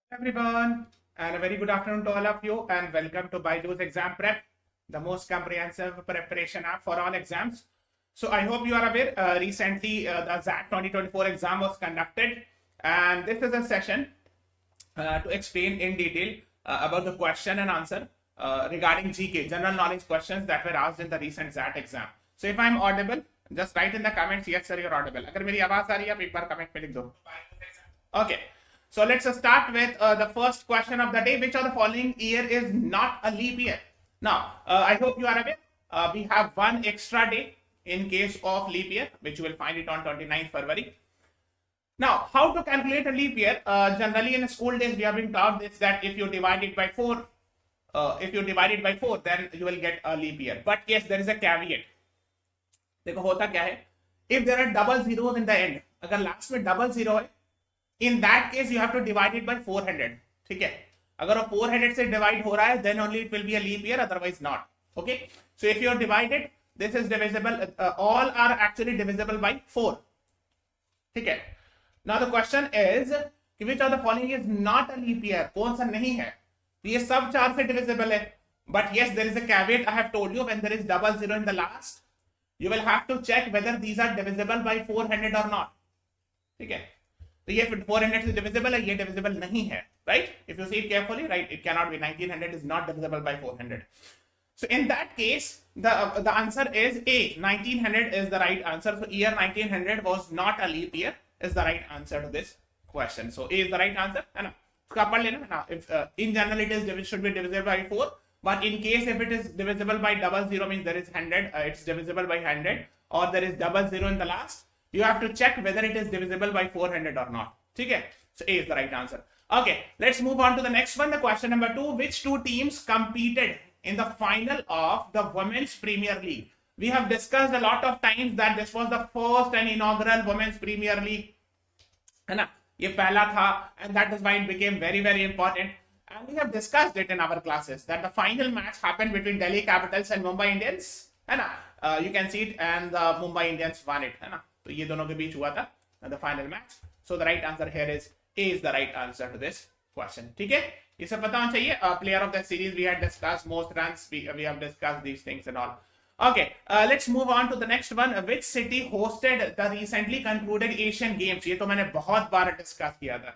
Everyone, and a very good afternoon to all of you, and welcome to BYJU'S Exam Prep, the most comprehensive preparation app for all exams. So I hope you are aware, recently the XAT 2024 exam was conducted, and this is a session to explain in detail about the question and answer regarding GK, general knowledge questions that were asked in the recent XAT exam. So if I'm audible, just write in the comments, yes sir, you're audible. अगर मेरी आवाज आ रही है आप एक बार comment में लिख दो. Okay. So let's start with the first question of the day. Which of the following year is not a leap year? Now, I hope you are aware. We have one extra day in case of leap year, which you will find it on 29th February. Now, how to calculate a leap year? Generally, in school days, we have been taught this that if you divide it by 4, then you will get a leap year. But yes, there is a caveat. देखो होता क्या है? If there are double zeros in the end, अगर last में double zero है, in that case you have to divide it by 400. ठीक है, अगर वो 400 से divide हो रहा है then only it will be a leap year, otherwise not. Okay, so if you are divided, this is divisible, all are actually divisible by 4. ठीक है. Now the question is which of the following is not a leap year? कौन सा नहीं है? ये सब 4 से divisible है, but yes, there is a caveat. I have told you, when there is double zero in the last, you will have to check whether these are divisible by 400 or not. ठीक है, तो ये 400 से divisible है, ये divisible नहीं है, right? If you see it carefully, right, it cannot be. 1900 is not divisible by 400. So in that case, the answer is A. 1900 is the right answer. So year 1900 was not a leap year, is the right answer to this question. So A is the right answer, है ना? उसका पढ़ लेना ना. If in general it is should be divisible by 4, but in case if it is divisible by double zero, means there is 100, it's divisible by 100, or there is double zero in the last, you have to check whether it is divisible by 400 or not. Okay, so A is the right answer. Okay, let's move on to the next one. The question number 2. Which two teams competed in the final of the Women's Premier League? We have discussed a lot of times that this was the first and inaugural Women's Premier League. है ना? ये पहला था, and that is why it became very, very important. And we have discussed it in our classes that the final match happened between Delhi Capitals and Mumbai Indians. है ना? You can see it, and the Mumbai Indians won it. है ना? तो ये दोनों के बीच हुआ था the final match. So the right answer here is A is the right answer to this question. ठीक है, ये सब पता होना चाहिए. Player of the series we had discussed, most runs we have discussed these things and all. Okay, let's move on to the next one. Which city hosted the recently concluded Asian Games? ये तो मैंने बहुत बार discuss किया था.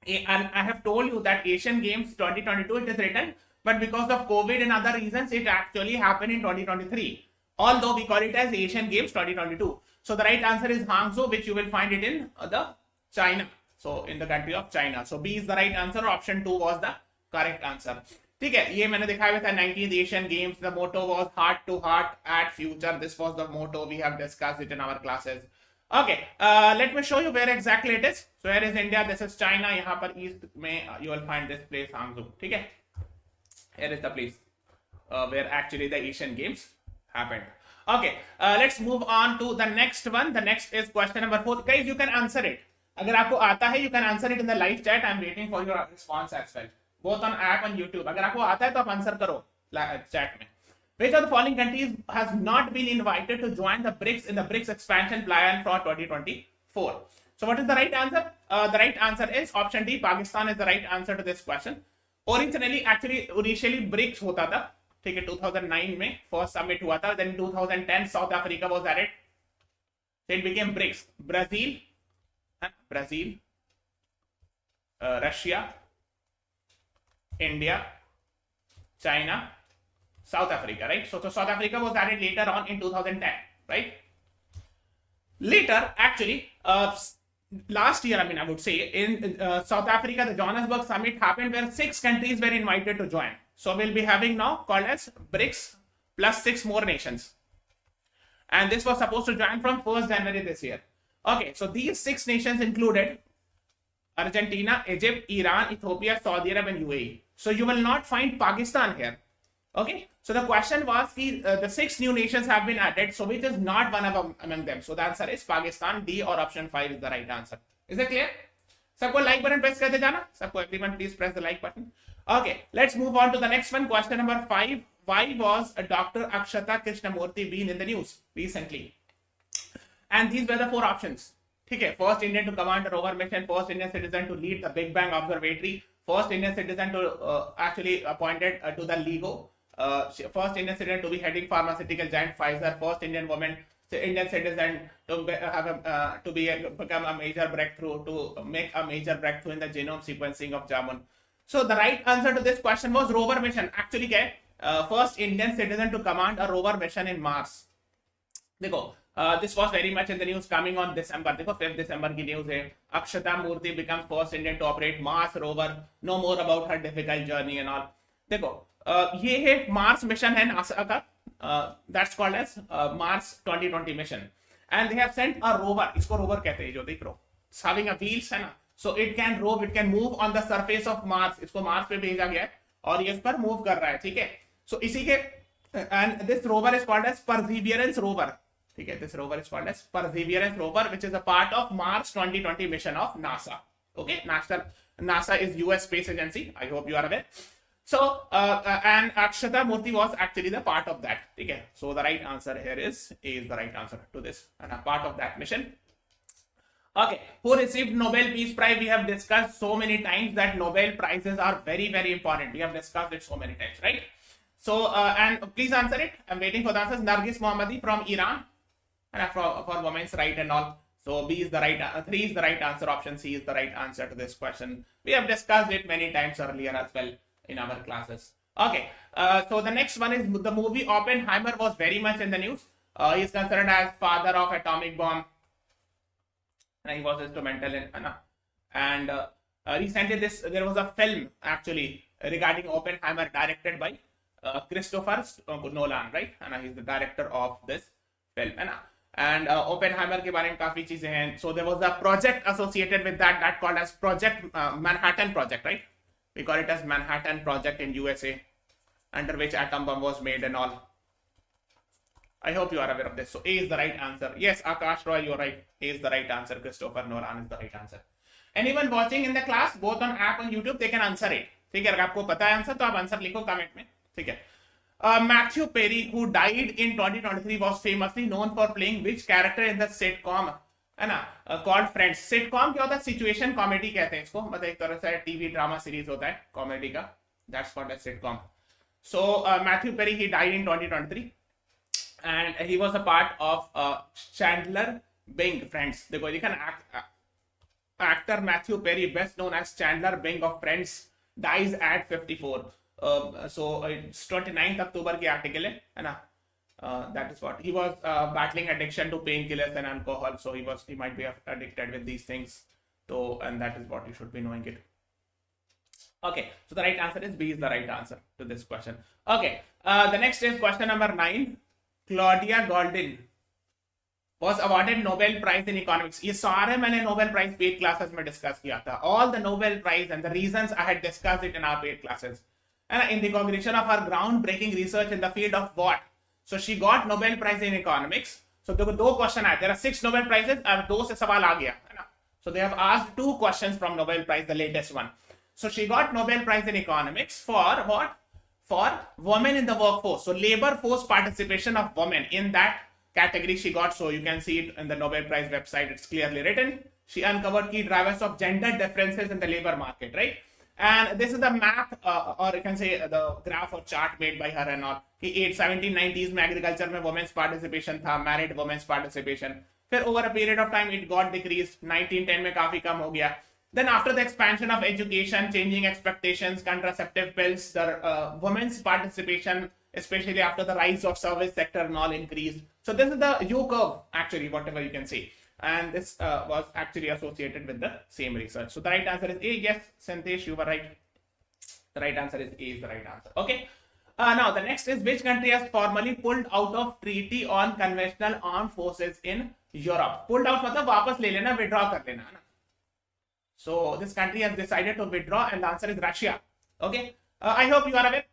And I have told you that Asian Games 2022 it is written, but because of COVID and other reasons, it actually happened in 2023. Although we call it as Asian Games 2022. So the right answer is Hangzhou, which you will find it in the China. So in the country of China. So B is the right answer. Option 2 was the correct answer. ठीक है, ये मैंने दिखाया था 19th Asian Games. The motto was heart to heart at future. This was the motto. We have discussed it in our classes. Okay, let me show you where exactly it is. So here is India. This is China. यहाँ पर east में you will find this place Hangzhou. ठीक है, here is the place where actually the Asian Games happened. Okay, let's move on to the next one. The next is question number 4. Guys, you can answer it. अगर आपको आता है, you can answer it in the live chat. I'm waiting for your response as well, both on app and YouTube. अगर आपको आता है तो आप आंसर करो chat में. Which of the following countries has not been invited to join the BRICS in the BRICS expansion plan for 2024? So what is the right answer? The right answer is option D. Pakistan is the right answer to this question. Initially BRICS होता था, ठीक है, 2009 में first summit हुआ था. Then 2010 South Africa was added, so it became BRICS. Brazil, Russia, India, China, South Africa, right? So South Africa was added later on in 2010, right? Later, actually, last year, I would say, in South Africa, the Johannesburg summit happened where 6 countries were invited to join. So we'll be having now called as BRICS plus 6 more nations. And this was supposed to join from 1st January this year. Okay, so these 6 nations included Argentina, Egypt, Iran, Ethiopia, Saudi Arabia, and UAE. So you will not find Pakistan here. Okay, so the question was the 6 new nations have been added, so which is not one of among them? So the answer is Pakistan. D or option 5 is the right answer. Is that clear? सबको like button press करते जाना. सबको everyone please press the like button. Okay, let's move on to the next one. Question number 5. Why was Dr. Akshata Krishnamurthy been in the news recently? And these were the 4 options. ठीक है, first Indian to command rover mission, first Indian citizen to lead the big bang observatory, first Indian citizen to actually appointed to the LIGO, first Indian citizen to be heading pharmaceutical giant Pfizer, first Indian woman Indian citizen to become a major breakthrough in the genome sequencing of Jamun. So the right answer to this question was rover mission. Actually क्या है, first Indian citizen to command a rover mission in Mars. देखो, this was very much in the news coming on December. देखो 5 December की news है. Akshata Murthy becomes first Indian to operate Mars rover. Know more about her difficult journey and all. देखो, ये है Mars mission है NASA का. That's called as Mars 2020 mission, and they have sent a rover. इसको rover कहते हैं, जो देख रो having a wheels है ना, so it can rove, it can move on the surface of Mars. इसको Mars पे भेजा गया है और ये इस पर मूव कर रहा है, ठीक है. So इसी के and this rover is called as Perseverance rover, ठीक है. This rover is called as Perseverance rover, which is a part of Mars 2020 mission of NASA. Okay, NASA is US space agency. I hope you are aware. So and Akshata Murthy was actually the part of that. Okay, so the right answer here is A is the right answer to this, and a part of that mission. Okay, who received Nobel Peace Prize? We have discussed so many times that Nobel Prizes are very, very important. We have discussed it so many times, right? So and please answer it. I'm waiting for the answers. Nargis Mohammadi from Iran, and for women's right and all. So B is the right, 3 is the right answer. Option C is the right answer to this question. We have discussed it many times earlier as well in our classes. Okay, so the next one is the movie Oppenheimer was very much in the news. He is considered as father of atomic bomb, and he was instrumental in and recently there was a film actually regarding Oppenheimer directed by Christopher Nolan, right? And he's the director of this film, and Oppenheimer के बारे में काफी चीजें हैं. So there was a project associated with that called as Project Manhattan Project, right? We call it as Manhattan Project in USA, under which atom bomb was made and all. I hope you are aware of this. So A is the right answer. Yes, Akash Roy, you're right. A is the right answer. Christopher Nolan is the right answer. Anyone watching in the class, both on app and YouTube, they can answer it. ठीक है, अगर आपको पता है answer तो आप answer लिखो comment में, ठीक है. Matthew Perry, who died in 2023, was famously known for playing which character in the sitcom, है ना, कॉल्ड फ्रेंड्स. सिटकॉम क्या होता है? सिचुएशन कॉमेडी कहते हैं इसको, मतलब एक तरह से टीवी ड्रामा सीरीज होता है कॉमेडी का. That's called as sitcom. So Matthew Perry, he died in 2023 and he was a part of Chandler Bing. Friends देखो, देखा ना, actor Matthew Perry, best known as Chandler Bing of Friends, dies at 54. So 29 अक्टूबर की article है ना. That is what he was battling addiction to painkillers and alcohol, so he might be addicted with these things. So, and that is what you should be knowing it. Okay, so the right answer is B is the right answer to this question. Okay, the next is question number 9. Claudia Goldin was awarded Nobel Prize in Economics. ये सारे मैंने Nobel Prize paid classes में discuss किया था. All the Nobel Prize and the reasons I had discussed it in our paid classes. And in the recognition of her groundbreaking research in the field of what? So she got Nobel Prize in Economics. So देखो दो question आए. There are 6 Nobel Prizes और 2 से सवाल आ गया, है ना. So they have asked 2 questions from Nobel Prize, the latest one. So she got Nobel Prize in Economics for what? For women in the workforce. So labor force participation of women, in that category she got. So you can see it in the Nobel Prize website. It's clearly written. She uncovered key drivers of gender differences in the labor market, right? And this is the map or you can say the graph or chart made by her and all. कि 1790s में agriculture में women's participation था, married women's participation. फिर over a period of time it got decrease. 1910 में काफी कम हो गया. Then after the expansion of education, changing expectations, contraceptive pills, the women's participation, especially after the rise of service sector and all, increased. So this is the U curve actually, whatever you can see. And this was actually associated with the same research. So the right answer is A. Yes, Santesh, you were right. The right answer is A is the right answer. Okay. Now the next is which country has formally pulled out of treaty on conventional armed forces in Europe? Pulled out मतलब वापस ले लेना, withdraw कर लेना, है ना. So this country has decided to withdraw, and the answer is Russia. Okay. I hope you are aware.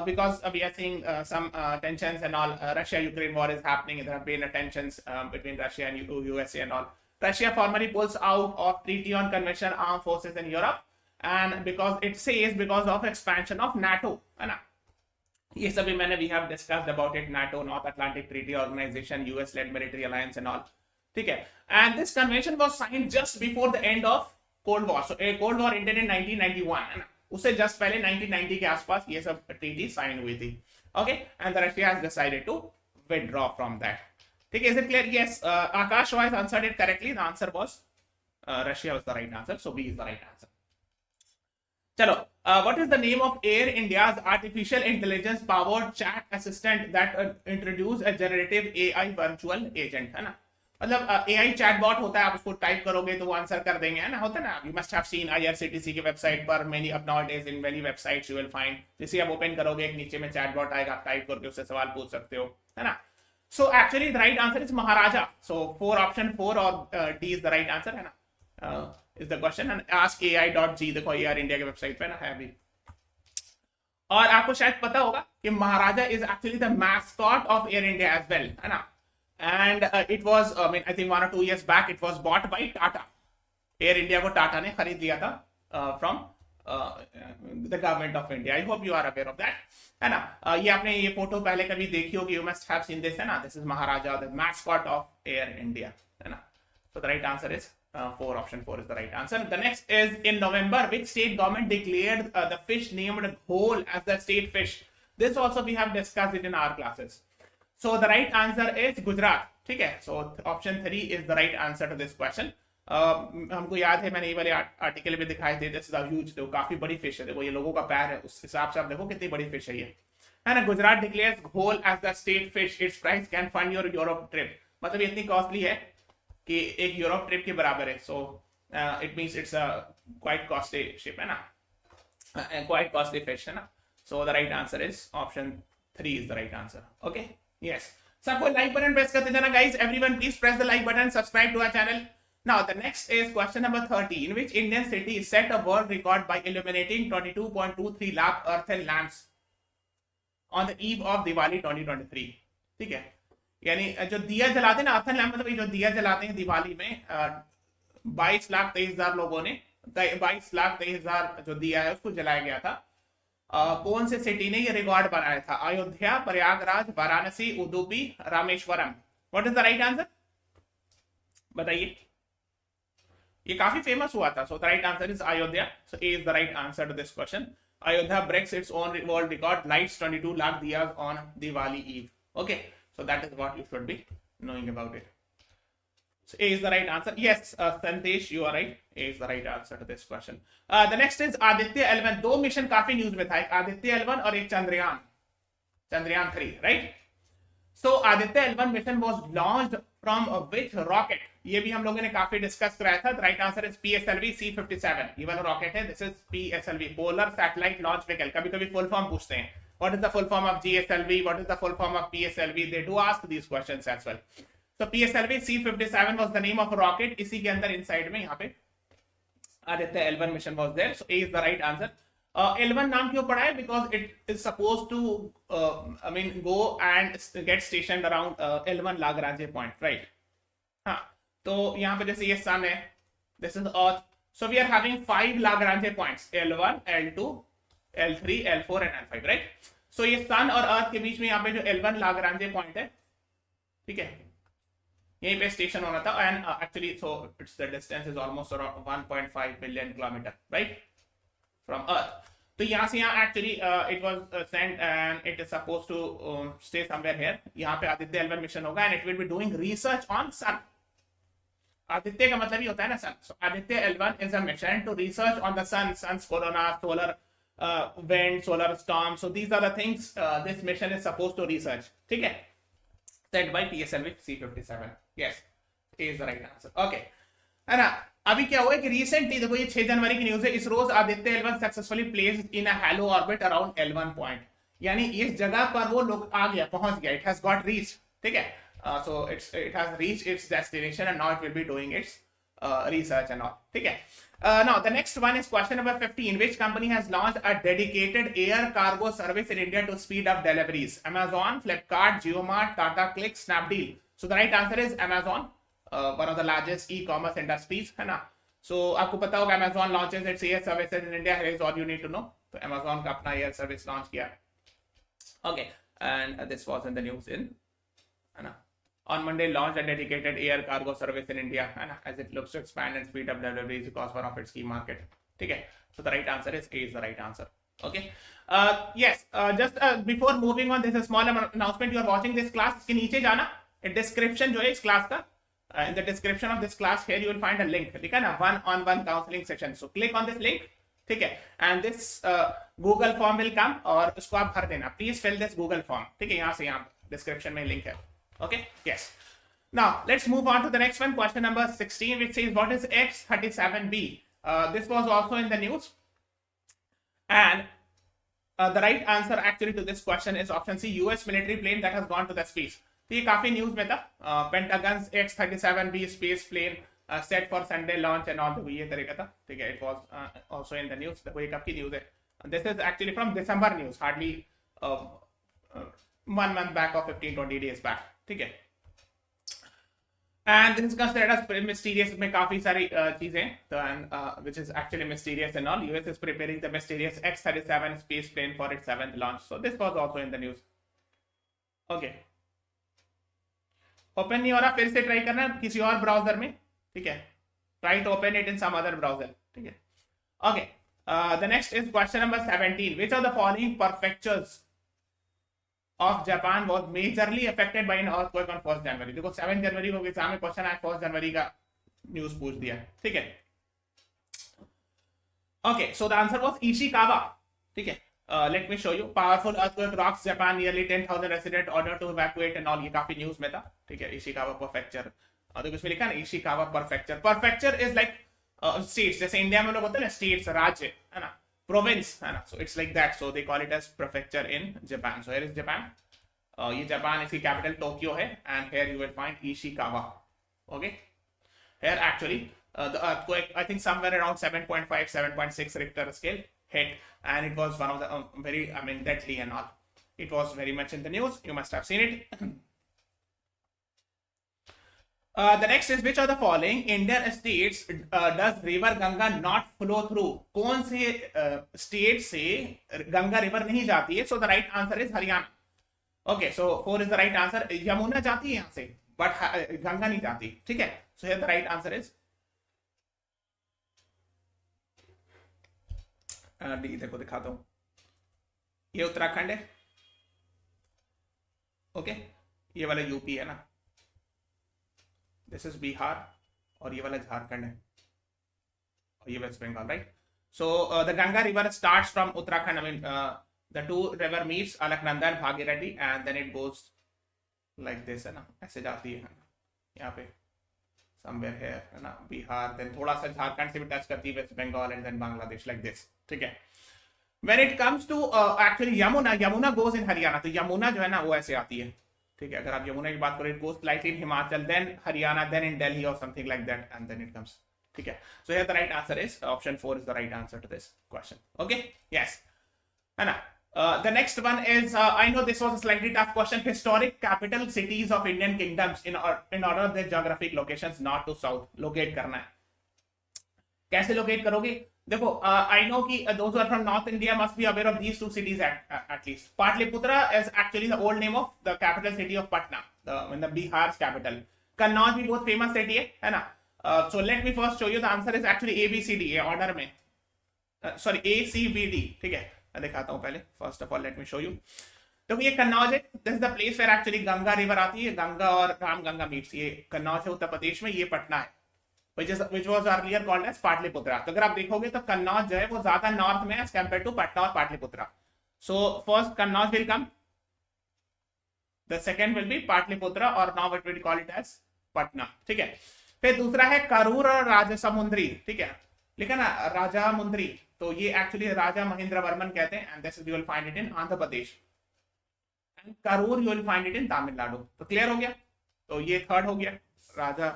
Because we are seeing some tensions and all. Russia-Ukraine war is happening. There have been tensions between Russia and USA and all. Russia formally pulls out of treaty on conventional armed forces in Europe, and because it says because of expansion of NATO, है ना. ये सभी मैंने we have discussed about it. NATO, North Atlantic Treaty Organization, US-led military alliance and all. ठीक है. And this convention was signed just before the end of Cold War. So a Cold War ended in 1991, है ना. उससे just पहले 1990 के आसपास ये सब treaty sign हुई थी. Okay, and Russia has decided to withdraw from that. ठीक है, is it clear? Yes, Akash has answered it correctly. The answer was Russia was the right answer. So B is the right answer. चलो, what is the name of Air India's artificial intelligence powered chat assistant that introduce a generative AI virtual agent, है ना. मतलब AI chatbot होता है, आप उसको type करोगे तो वो आंसर कर देंगे, है ना. होता है ना. You must have seen IRCTC की वेबसाइट पर many up nowadays in many websites you will find. जैसे आप ओपन करोगे एक नीचे में चैटबॉट आएगा, आप टाइप करके उससे सवाल पूछ सकते हो, है ना. So actually the right answer is Maharaja. So option 4 और D is the right answer, है ना. Is the question. And ask AI.g, देखो Air India की वेबसाइट पे ना है अभी. और आपको शायद पता होगा कि महाराजा is actually the mascot of Air India as well, है ना. And it was, I think 1 or 2 years back, it was bought by Tata. Air India को टाटा ने खरीद लिया था from the government of India. I hope you are aware of that, है ना. ये आपने ये फोटो पहले कभी देखी होगी. You must have seen this, है ना. This is Maharaja, the mascot of Air India, है ना. So the right answer is 4. Option 4 is the right answer. The next is, in November, which state government declared the fish named Ghole as the state fish? This also we have discussed it in our classes. So the right answer is Gujarat. ठीक है. So option 3 is the right answer to this question. हमको याद है मैंने ये वाले article में दिखाए थे. दिस इज अ ह्यूज, तो काफी बड़ी फिश है. देखो ये लोगों का पैर है, उस हिसाब से आप देखो कितनी बड़ी फिश है ये, है ना. Gujarat declares ghol as the state fish. Its price can fund your Europe trip. मतलब ये इतनी कॉस्टली है कि एक यूरोप ट्रिप के बराबर है. So it means it's a quite costly ship, है ना. क्वाइट कॉस्टली फिश, है ना. So the right answer is option 3 is the right answer. Okay, yes. सबको लाइक बटन प्रेस करते जाना guys. Everyone please press the like button, subscribe to our channel. Now the next is question number 30. In which Indian city set a world record by illuminating 22.23 lakh earthen lamps on the eve of Diwali 2023? ठीक है, यानी जो दिया जलाते हैं ना, earthen lamp, मतलब जो दिया जलाते हैं दिवाली में, 22,23,000 लोगों ने 22,23,000 जो दिया है उसको जलाया गया था. कौन से सिटी ने ये रिकॉर्ड बनाया था? Ayodhya, Prayagraj, Varanasi, Udupi, Rameswaram. What is the right answer? बताइए. ये काफी फेमस हुआ था. So the right answer is Ayodhya. So A is the right answer to this question. Ayodhya breaks its own world record, lights 22 lakh diyas on Diwali Eve. Okay, so that is what you should be knowing about it. So A is the right answer. Yes, Sandesh, you are right. A is the right answer to this question. The next is Aditya L1. दो mission काफी news में था, एक Aditya L1 और एक Chandrayaan 3, right? So Aditya L1 mission was launched from which rocket? ये भी हम लोगों ने काफी डिस्कस कराया था. Right answer is PSLV C57. ये वाला रॉकेट है. This is PSLV, polar satellite launch vehicle. कभी कभी फुल फॉर्म पूछते हैं. What is the full form of GSLV? What is the full form of PSLV? They do ask these questions as well. So PSLV C57 was the name of rocket. इसी के अंदर inside में यहाँ पे Aditya L1 mission was there. So A is the right answer. L1 नाम क्यों पड़ा है? Because it is suppose to go and get station around L1 Lagrange point, right. हाँ, तो यहाँ पे जैसे ये सन है, this is Earth. So we are having 5 Lagrange points, L1, L2, L3, L4 and L5, right. सो ये sun और अर्थ के बीच में यहाँ पे जो L1 लाग्रांजे पॉइंट है, ठीक है, यहीं पे स्टेशन होना था. And actually so it's the distance is almost around 1.5 billion kilometre, right, from Earth. तो यहाँ से यहाँ actually it was sent and it is suppose to stay somewhere here. यहाँ पे आदित्य L1 मिशन होगा and it will be doing research on sun. Aditya का मतलब ही होता है ना sun. So Aditya L1 is a mission to research on the sun, sun's corona, solar wind, solar storm. So these are the things this mission is supposed to research. ठीक है, set by PSLV C57. Yes, A is the right answer. Okay, है ना. अभी क्या हुआ है कि recently देखो ये 6 जनवरी की न्यूज है. इस रोज आदित्य L1 successfully placed in a halo orbit around L1 point. यानी इस जगह पर वो लोग आ गया, पहुंच गया. It has got reach. ठीक है. So it has reached its destination and now it will be doing its research and all. ठीक है. Now the next one is question number 15. Which company has launched a dedicated air cargo service in India to speed up deliveries? Amazon, Flipkart, JioMart, Tata Click, Snapdeal. So the right answer is Amazon, one of the largest e-commerce industries, है ना. So आपको पता होगा Amazon launches its air services in India. Here is all you need to know. तो Amazon का अपना air service launch किया. Okay, and this was in the news in, है ना, on Monday launched a dedicated air cargo service in India, है ना, as it looks to expand and speed up deliveries across one of its key market. ठीक है, so the right answer is A is the right answer. Okay. Yes. Just before moving on, there's a small announcement. You are watching this class. इसके नीचे जाना. Description जो है इस class का. In the description of this class here, you will find a link. लिखा ना, one-on-one counseling section. So click on this link. ठीक है. And this Google form will come और उसको आप भर देना. Please fill this Google form. ठीक है, यहाँ से यहाँ description में link है. Okay. Yes. Now let's move on to the next one. Question number 16, which says what is X-37B? This was also in the news, and the right answer actually to this question is option C, US military plane that has gone to the space. तो ये काफी news में था. Pentagon's X-37B space plane set for Sunday launch and all, ये तरीका था. ठीक है, it was also in the news. देखो ये कब की न्यूज है. This is actually from December news, hardly 1 month back or 15-20 days back. ठीक है. And this is considered as mysterious में काफी सारी चीजें, तो and which is actually mysterious and all. US is preparing the mysterious X-37 space plane for its 7th launch. So this was also in the news. Okay. Open नहीं हो रहा, फिर से ट्राई करना किसी और ब्राउजर में. ठीक है. Try to open it in some other browser. ठीक है. Okay. The next is question number 17. Which of the following prefectures of Japan was majorly affected by an earthquake on 1st January? देखो 7 जनवरी को exam में question आया, 1st जनवरी का news पूछ दिया. ठीक है. Okay, so the answer was Ishikawa. ठीक है. Let me show you. Powerful earthquake rocks Japan, nearly 10,000 residents ordered to evacuate and all. ये काफी न्यूज में था. ठीक है. Ishikawa prefecture. और देखो इसमें लिखा है Ishikawa prefecture. Prefecture is like states. जैसे इंडिया में लोग होते हैं ना states, राज्य, है ना, province, है ना. So it's like that. So they call it as prefecture in Japan. So here is Japan. ये जापान, इसकी कैपिटल टोक्यो है, and here you will find Ishikawa. Okay. Here actually the earthquake, I think somewhere around 7.5, 7.6 Richter scale hit, and it was one of the very, I mean, deadly and all. It was very much in the news. You must have seen it. The next is which of the following Indian states does river Ganga not flow through? कौन से state से Ganga river नहीं जाती है? So the right answer is Haryana. Okay, so 4 is the right answer. Yamuna जाती है यहाँ से, but गंगा नहीं जाती. ठीक है. So here the right answer is D. देखो दिखाता हूँ. ये उत्तराखंड है. ओके. ये वाला यूपी है ना. दिस इज बिहार और ये वाला झारखंड है और ये West Bengal, right. So the Ganga river starts from Uttarakhand. I mean the two river meets Alaknanda and Bhagirathi and then it goes like this, है ना, ऐसे जाती है यहाँ पे समवेयर है ना, बिहार, देन थोड़ा सा झारखंड से भी टच करती है, West Bengal and then Bangladesh, like this. ठीक है. When it comes to actually Yamuna goes in Haryana. तो यमुना जो है ना वो ऐसे आती है. ठीक है. अगर आप यमुना की बात करें, it goes slightly in Himachal, then Haryana, then in Delhi और something like that, and then it comes. ठीक है. So here the right answer is option 4 is the right answer to this question. Okay. Yes, है ना. The next one is I know this was a slightly tough question. Historic capital cities of Indian kingdoms in order of their geographic locations north to south. Locate करना है. कैसे locate करोगे? देखो, I know कि those who are from North India must be aware of these two cities at least. Patliputra is actually the old name of the capital city of Patna, the Bihar's capital. Kannauj भी बहुत famous city है ना. So let me first show you the answer is actually A B C D ये order में. Sorry, A C B D. ठीक है. मैं दिखाता हूँ पहले. First of all, let me show you. तो ये कन्नौज है. This is the place where actually Ganga river आती है. गंगा और राम गंगा मीट्स. ये कन्नौज है उत्तर प्रदेश में. ये पटना है, which was earlier called as Pataliputra. तो अगर आप देखोगे तो कन्नौज जो है वो ज्यादा नॉर्थ में है as compared to पटना और Pataliputra. So first Kannauj will come. The second will be Pataliputra और now what we call it as Patna. ठीक है. फिर दूसरा है करूर और राजसमुंद्री. ठीक है. लिखा ना राजामुंद्री. तो ये एक्चुअली राजा महेंद्र वर्मन कहते हैं, and this you will find it in Andhra Pradesh, and Karur you will find it in Tamil Nadu. तो क्लियर हो गया. तो ये थर्ड हो गया राजा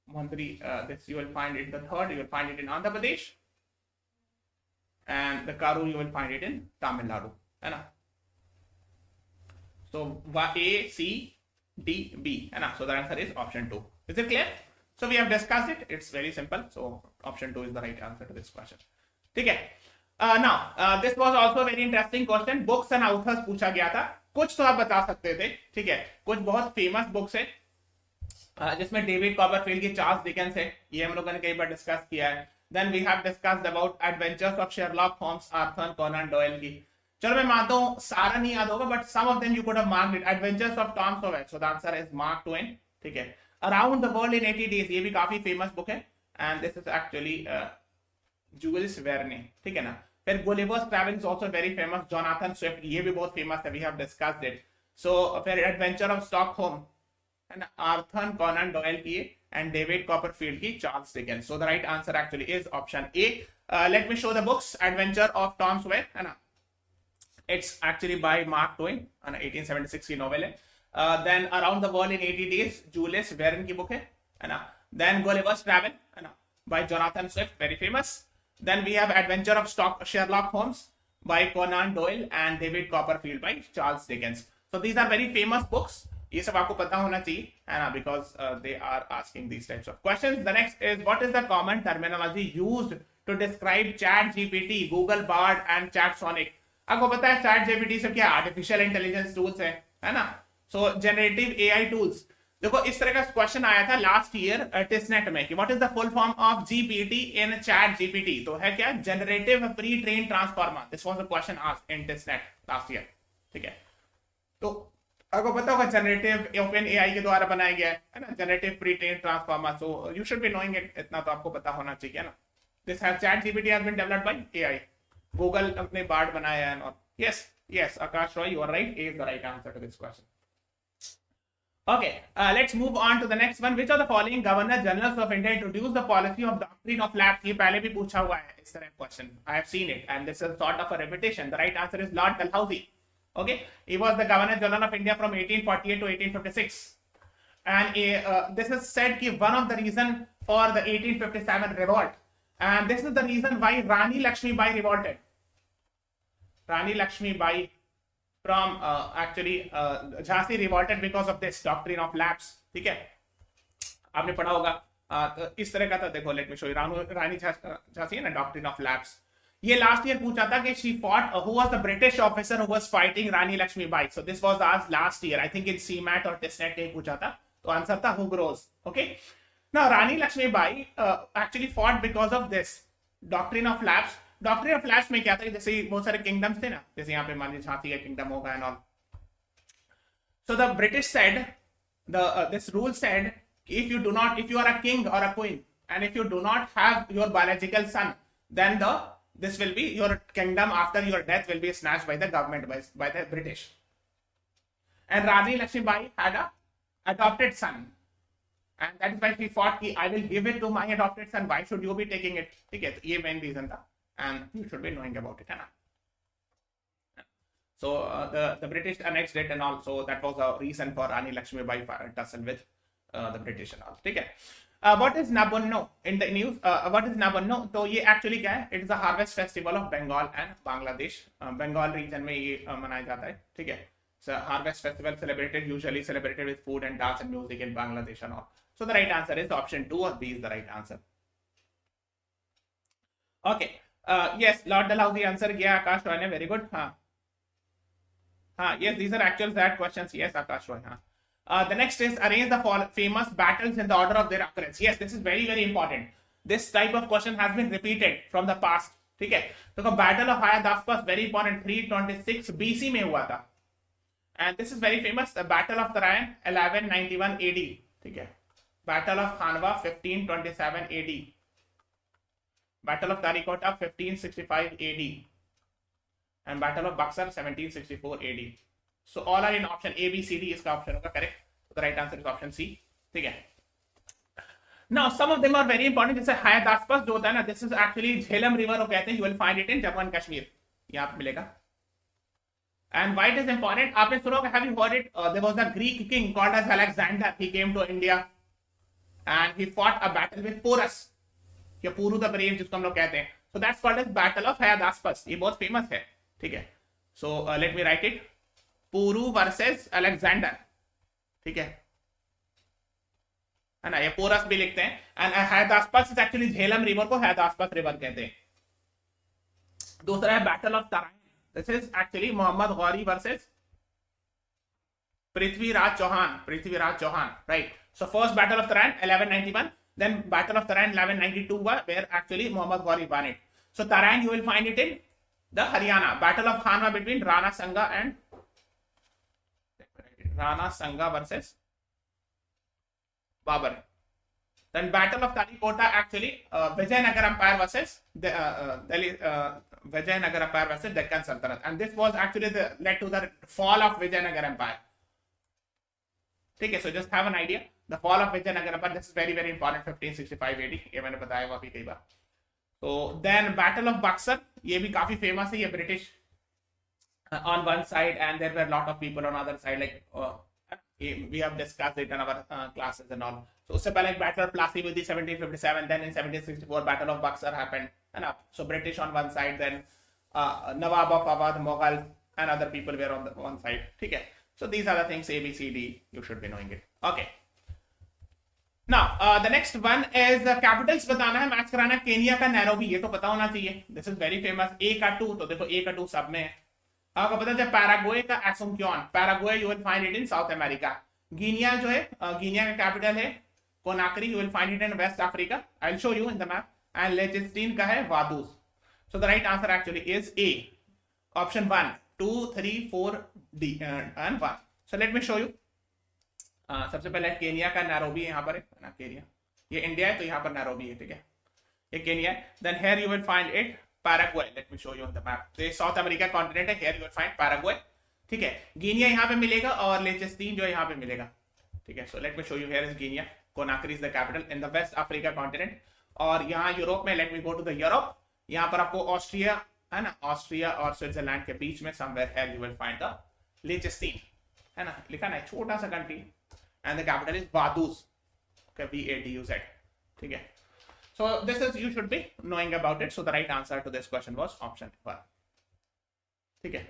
मंत्री. This you will find it the third, you will find it in Andhra Pradesh, and the Karur you will find it in Tamil Nadu, है ना. सो A C D B, है ना. So the answer is option 2. Is it clear? So we have discussed it. It's very simple. So option 2 is the right answer to this question. ठीक है. Now this was also a very interesting question. Books and authors पूछा गया था. कुछ तो आप बता सकते थे, ठीक है। कुछ बहुत फेमस बुक्स है जिसमें डेविड कॉपरफील्ड की चार्ल्स डिकेंस है, ये हम लोगों ने कई बार डिस्कस किया है। Then we have discussed about adventures of Sherlock Holmes, Arthur Conan Doyle की। चलो मैं मानता हूं सारा नहीं याद होगा, but some of them you could have marked it. Adventures of Tom Sawyer, so the answer is Mark Twain, ठीक है। Around the world in 80 days, ये भी काफी फेमस बुक है, and this is actually Jules Verne, ठीक है ना। फिर Gulliver's travel is also very famous, Jonathan Swift, ये भी बहुत फेमस है, वी हैव डिस्कस्ड इट। सो फिर adventure of Stockholm, and Arthur Conan Doyle की and David Copperfield की Charles Dickens. So the right answer actually is option A. Let me show the books. Adventure of Tom Sawyer, है ना? It's actually by Mark Twain, है ना? 1876 की novel है. Then Around the World in 80 Days, Jules Verne की book है ना? Then Gulliver's Travel, है ना? By Jonathan Swift, very famous. Then we have Adventure of Sherlock Holmes by Conan Doyle and David Copperfield by Charles Dickens. So these are very famous books. ये सब आपको पता होना चाहिए, है ना, because they are asking these types of questions. The next is, what is the common terminology used to describe Chat GPT, Google Bard and Chat Sonic? आपको पता है Chat GPT सब क्या आर्टिफिशियल इंटेलिजेंस टूल्स है ना। सो generative AI tools, देखो इस तरह का क्वेश्चन आया था लास्ट ईयर टेस्टनेट में कि what is the full form of GPT in chat GPT, तो है क्या, generative pre train transformer. This was the question asked in testnet last year, ठीक है। तो आपको पता होगा जनरेटिव ओपन एआई के द्वारा बनाया गया है ना, generative pre train transformer, so you should be knowing it, इतना तो आपको पता होना चाहिए ना। This has chat GPT has been developed by AI, Google अपने बार्ड बनाया है। और yes Akash Roy, you are right, A is the right answer to this question. Okay, let's move on to the next one. Which of the following Governor Generals of India introduced the policy of doctrine of lapse? ये पहले भी पूछा हुआ है इस तरह question, I have seen it, and this is sort of a repetition. The right answer is Lord Dalhousie. Okay, he was the Governor General of India from 1848 to 1856, and this is said कि one of the reason for the 1857 revolt, and this is the reason why Rani Lakshmi Bai revolted. Rani Lakshmi Bai from actually Jhansi revolted because of this doctrine of lapse, ठीक है, आपने पढ़ा होगा। तो इस तरह का था, देखो let me show you, Rani Jhansi है ना, डॉक्ट्रिन ऑफ लैप्स। ये लास्ट ईयर पूछा था कि she fought, who was the British officer who was fighting Rani Lakshmibai, so this was asked last year, I think in CMAT और टेस्टनेट कहीं पूछा था, तो आंसर था Hugh Rose. Okay, now Rani Lakshmibai actually fought because of this doctrine of lapse. Doctrine of lapse में क्या था, जैसे बहुत सारे किंगडम्स थे ना, जैसे यहाँ पे मान लीजिए झांसी का किंगडम होगा and all. So the British said, this rule said, if you are a king or a queen and if you do not have your biological son, then this will be your kingdom after your death will be snatched by the government, by the British. And Rani Lakshmibai had a adopted son, and that is why she fought कि I will give it to my adopted son, why should you be taking it, ठीक है, ये main reason था, and you should be knowing about it, है ना। So the British annexed it and all, so that was a reason for Rani Lakshmibai tussle with the British and all, ठीक है। What is Nabonno in the news? What is Nabonno? तो ये actually क्या है? It is the harvest festival of Bengal and Bangladesh. Bengal region में ये मनाया जाता है, ठीक है। So harvest festival usually celebrated with food and dance and music in Bangladesh and all. So the right answer is option 2, or B is the right answer. Okay. Yes, Lord Dalhousie answer किया आकाश रॉय ने, very good. हाँ, yes, these are actual that questions. Yes, Akash Roy. The next is arrange the famous battles in the order of their occurrence. Yes, this is very, very important. This type of question has been repeated from the past. ठीक है, तो battle of हायादास्पस very important, 326 BC में हुआ था, and this is very famous. The battle of Tarayan 1191 AD, ठीक है। Battle of Khanwa 1527 AD, battle of Talikota 1565 AD, and battle of Buxar 1764 AD. So all are in option A, B, C, D. इसका option होगा correct. So the right answer is option C. ठीक है। Now some of them are very important. जैसे हायादास्पस जो होता है ना, this is actually Jhelum river को कहते हैं. You will find it in Jammu and Kashmir. यहाँ पे मिलेगा। And why it is important? आपने सुना होगा, have you heard it? There was a Greek king called as Alexander. He came to India and he fought a battle with Porus, या पुरु the brave जिसको हम लोग कहते हैं. So that's called as Battle of हायादास्पस. ये बहुत famous है, ठीक है। So let me write it. Puru versus Alexander, ठीक है ना, ये पोरस भी लिखते हैं। And Hydaspes is actually Jhelum river को हायादास्पस रिवर कहते हैं। दूसरा है battle of Tarain, this is actually Mohammad Ghori versus Prithviraj Chauhan, right? So first Battle of Taran 1191, then Battle of Taran 1192 where actually Muhammad Ghori won it. So Taran you will find it in the Haryana. Battle of Khanwa between Rana Sanga versus Babur. Then Battle of Talikota actually Vijayanagar Empire versus Vijayanagar Empire versus Deccan Sultanate, and this was actually led to the fall of Vijayanagar Empire. Okay, so just have an idea. The fall of Vijayanagar Empire. This is very very important. 1565 AD. ये मैंने बताया हुआ भी कई बार. So then Battle of Buxar. ये भी काफी famous है. ये British on one side and there were a lot of people on other side. Like we have discussed it in our classes and all. So उससे पहले Battle of Plassey with the 1757. Then in 1764 Battle of Buxar happened. And so British on one side. Then Nawab of Awadh, Mughal and other people were on the one side. Okay. So these are the things A, B, C, D. You should be knowing it. Okay. Now the next one is the capitals बताना है, match कराना है. Kenya का Nairobi, ये तो पता होना चाहिए. This is very famous. A का 2, तो देखो A का 2 सब में है. आपको पता है पैराग्वे का Asuncion. Paraguay you will find it in South America. Guinea जो है, गिनिया का कैपिटल है Conakry. You will find it in West Africa. I'll show you in the map. And Liechtenstein का है वादूस. So the right answer actually is A. Option 1, 2, 3, 4, D and 1. So let me show you. सबसे पहले Kenya का Nairobi यहाँ पर है ना. Kenya ये इंडिया है तो यहाँ पर नैरोबी है. ठीक है, ये केनिया है. Then here you will find it Paraguay. Let me show you on the map. तो साउथ अमेरिका कॉन्टिनेंट है. Here you will find Paraguay. ठीक है, गिनिया यहाँ पे मिलेगा और लेचेस्टीन जो है यहाँ पे मिलेगा. ठीक है, so let me show you. Here is Guinea. Conakry is the capital in the West Africa continent. और यहाँ यूरोप में let me go to the Europe. यहाँ पर आपको ऑस्ट्रिया है ना, ऑस्ट्रिया और स्विट्जरलैंड के बीच में somewhere here you will find the Liechtenstein है ना, लिखा ना, छोटा सा country. And the capital is Vaduz. Okay, VADUZ. ठीक है. So this is, you should be knowing about it. So the right answer to this question was option 1. ठीक है.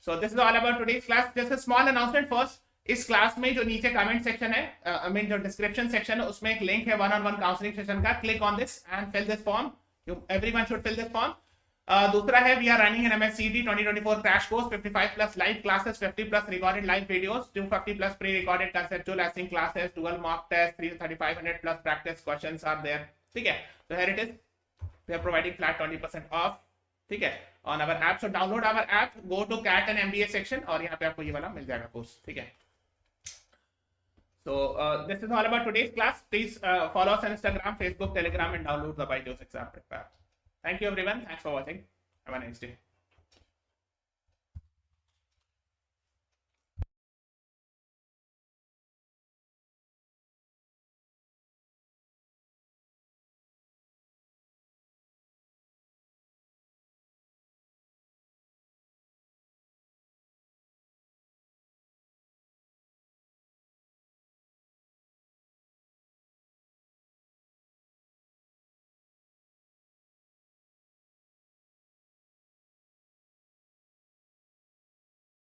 So this is all about today's class. Just a small announcement first. इस class में जो नीचे comment section है, I mean जो description section है, उसमें एक लिंक है 1-on-1 काउंसलिंग सेशन का. Click on this and fill this form. Everyone should fill this form. दूसरा है we are running an MSCD 2024 crash course. 55 plus live classes, 50 plus recorded live videos, 250 plus pre recorded conceptual acing classes, dual mock test, 3500 plus practice questions are there. ठीक है, तो here it is. We are providing flat 20% off. ठीक है, on our app. So download our app, go to CAT and MBA section और यहाँ पे आपको ये वाला मिल जाएगा कोर्स. ठीक है. So this is all about today's class. Please follow us on Instagram, Facebook, Telegram, and download the BYJU'S exam prep app. Thank you everyone. Thanks for watching. Have a nice day.